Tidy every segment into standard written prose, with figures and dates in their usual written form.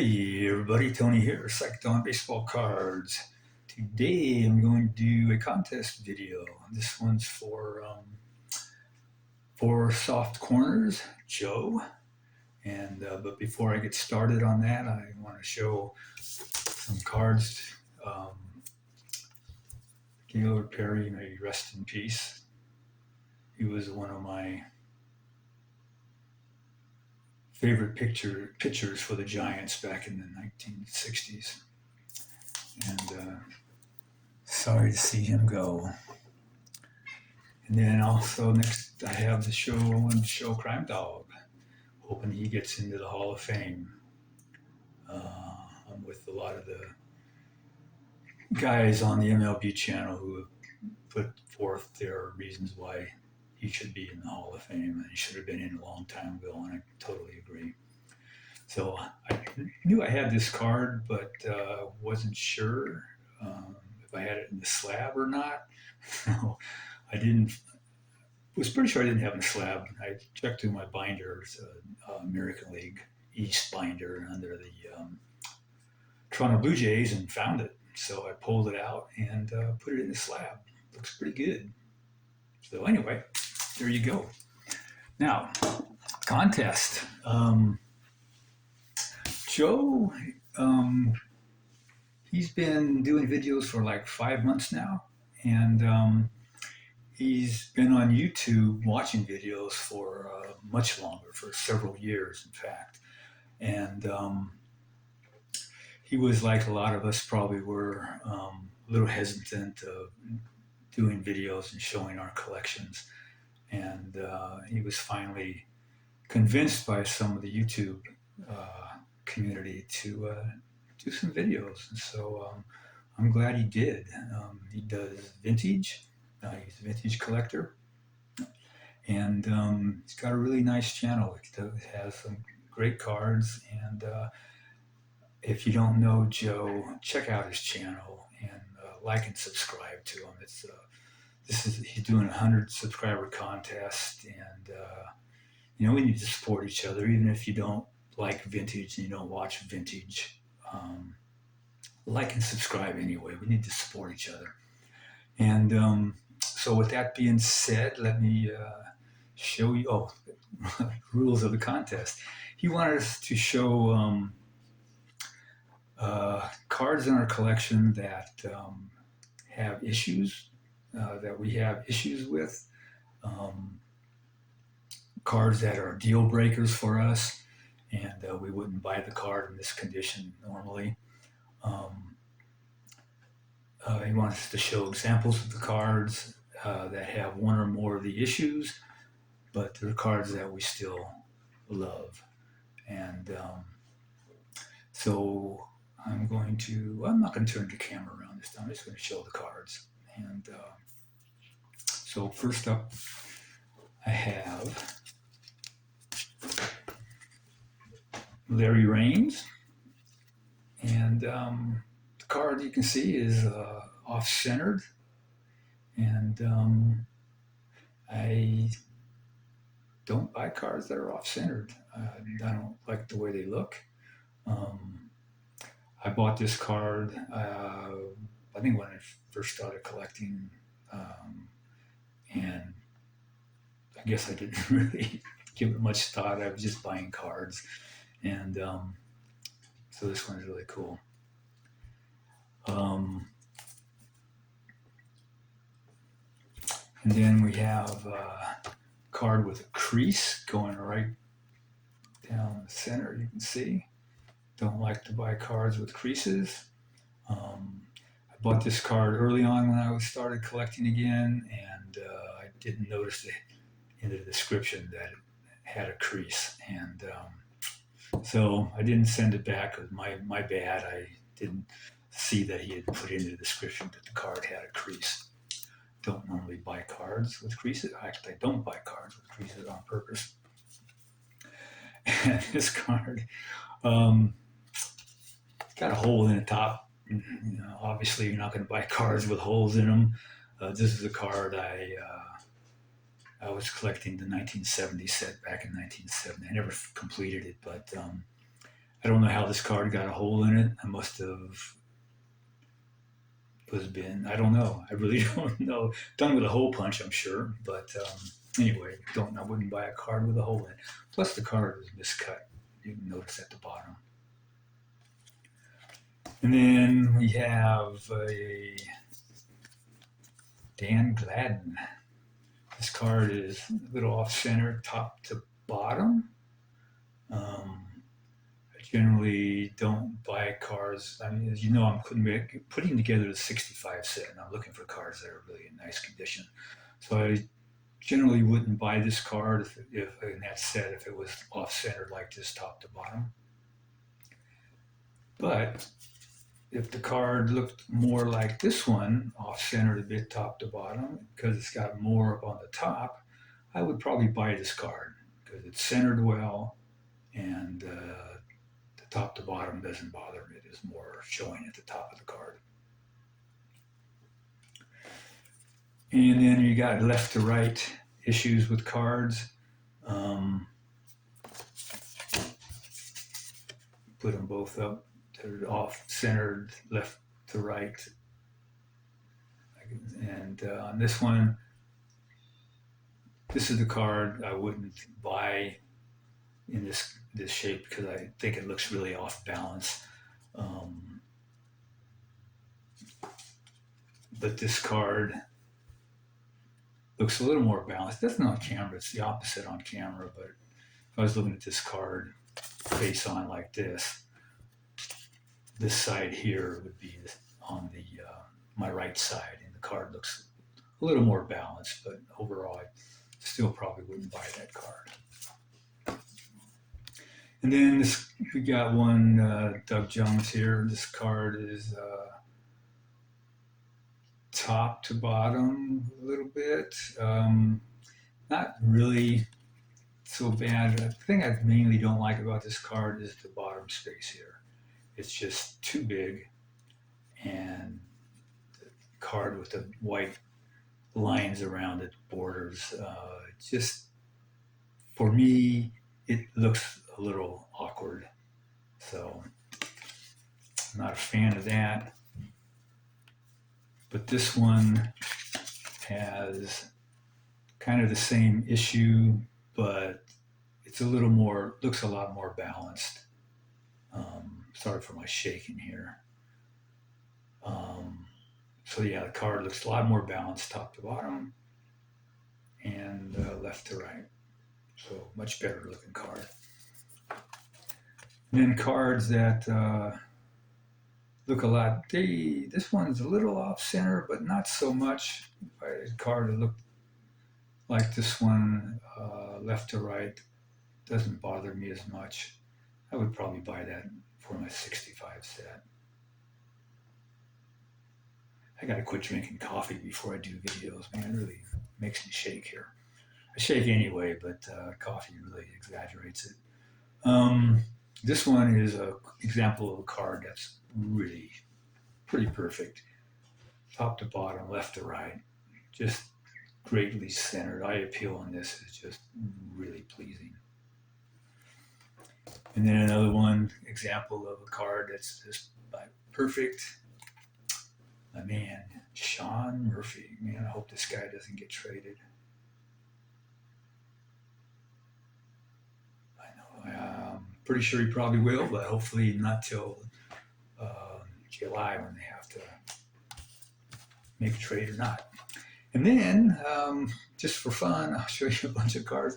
Hey everybody, Tony here, Psych'd on baseball cards. Today I'm going to do a contest video. This one's for Soft Corners, Joe. But before I get started on that, I want to show some cards. Gaylord Perry, may rest in peace. He was one of my favorite pitchers for the Giants back in the 1960s. And sorry to see him go. And then also next I have I want to show Crime Dog, hoping he gets into the Hall of Fame. I'm with a lot of the guys on the MLB channel who have put forth their reasons why he should be in the Hall of Fame, and he should have been in a long time ago, and I totally agree. So I knew I had this card, but wasn't sure if I had it in the slab or not. So I was pretty sure I didn't have it in the slab. I checked through my binders, American League East binder under the Toronto Blue Jays, and found it. So I pulled it out and put it in the slab. Looks pretty good. So anyway, there you go. Now, contest. Joe, he's been doing videos for like 5 months now, and he's been on YouTube watching videos for much longer, for several years, in fact. And he was, like a lot of us probably were, a little hesitant of doing videos and showing our collections. And he was finally convinced by some of the YouTube community to do some videos. And so I'm glad he did. He does vintage. He's a vintage collector. And he's got a really nice channel. He has some great cards. And if you don't know Joe, check out his channel and like and subscribe to him. He's doing a 100 subscriber contest, and we need to support each other, even if you don't like vintage and you don't watch vintage. Like and subscribe anyway. We need to support each other. And so with that being said, let me show you rules of the contest. He wanted us to show cards in our collection that have issues, that we have issues with, cards that are deal breakers for us, and we wouldn't buy the card in this condition normally. He wants us to show examples of the cards that have one or more of the issues, but they're cards that we still love. And so I'm not going to turn the camera around this time. I'm just going to show the cards. And so first up, I have Larry Raines. And the card you can see is off-centered. And I don't buy cards that are off-centered. I don't like the way they look. I bought this card, I think when I first started collecting, and I guess I didn't really give it much thought. I was just buying cards, and so this one's really cool. And then we have a card with a crease going right down the center, you can see. Don't like to buy cards with creases. I bought this card early on when I started collecting again, and I didn't notice in the description that it had a crease. And so I didn't send it back. It was my bad. I didn't see that he had put in the description that the card had a crease. Don't normally buy cards with creases. Actually, I don't buy cards with creases on purpose. And this card, got a hole in the top. Obviously, you're not going to buy cards with holes in them. This is a card I was collecting the 1970 set back in 1970. I never completed it, but I don't know how this card got a hole in it. I must have I don't know. I really don't know. Done with a hole punch, I'm sure. But anyway, I wouldn't buy a card with a hole in it. Plus the card was miscut. You can notice at the bottom. And then we have a Dan Gladden. This card is a little off center, top to bottom. I generally don't buy cards. I mean, as you know, I'm putting together the 65 set, and I'm looking for cards that are really in nice condition. So I generally wouldn't buy this card if in that set if it was off center like this, top to bottom. But if the card looked more like this one, off-centered a bit top to bottom, because it's got more up on the top, I would probably buy this card because it's centered well and the top to bottom doesn't bother me. It is more showing at the top of the card. And then you got left to right issues with cards. Put them both up. They're off-centered, left to right. And on this one, this is the card I wouldn't buy in this shape because I think it looks really off balance. But this card looks a little more balanced. That's not on camera. It's the opposite on camera. But if I was looking at this card face on like this side here would be on the my right side, and the card looks a little more balanced. But overall, I still probably wouldn't buy that card. And then we got one Doug Jones here. This card is top to bottom a little bit. Not really so bad. The thing I mainly don't like about this card is the bottom space here. It's just too big, and the card with the white lines around it, borders, just, for me, it looks a little awkward. So I'm not a fan of that. But this one has kind of the same issue, but it's looks a lot more balanced. Sorry for my shaking here. So yeah, the card looks a lot more balanced top to bottom and left to right. So much better looking card. And then cards that look a lot. This one's a little off center, but not so much. If I had a card that looked like this one, left to right, doesn't bother me as much. I would probably buy that for my 65 set. I gotta quit drinking coffee before I do videos, man. It really makes me shake here. I shake anyway, but coffee really exaggerates it. This one is an example of a card that's really pretty perfect. Top to bottom, left to right, just greatly centered. Eye appeal on this is just really pleasing. And then another one, example of a card that's just perfect. My man, Sean Murphy. Man, I hope this guy doesn't get traded. I know, I'm pretty sure he probably will, but hopefully not till July when they have to make a trade or not. And then, just for fun, I'll show you a bunch of cards.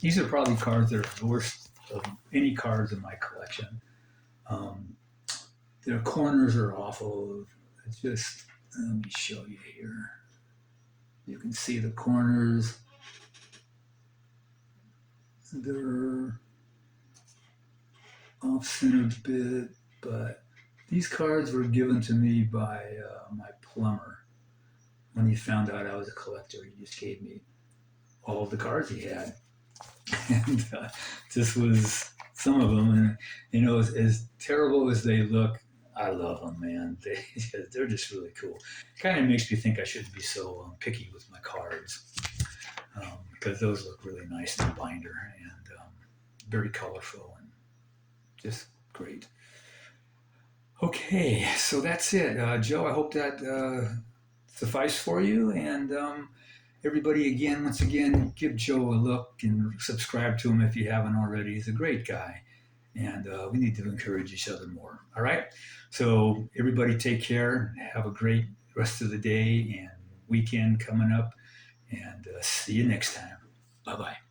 These are probably cards that are the worst of any cards in my collection. Their corners are awful. It's just, let me show you here. You can see the corners. They're off-centered a bit, but these cards were given to me by my plumber. When he found out I was a collector, he just gave me all of the cards he had. And this was some of them. And, you know, as terrible as they look, I love them, man. They're just really cool. Kind of makes me think I shouldn't be so picky with my cards, because those look really nice in the binder and very colorful and just great. Okay, so that's it. Joe, I hope that sufficed for you. And everybody, again, once again, give Joe a look and subscribe to him if you haven't already. He's a great guy. And we need to encourage each other more. All right? So, everybody, take care. Have a great rest of the day and weekend coming up. And see you next time. Bye bye.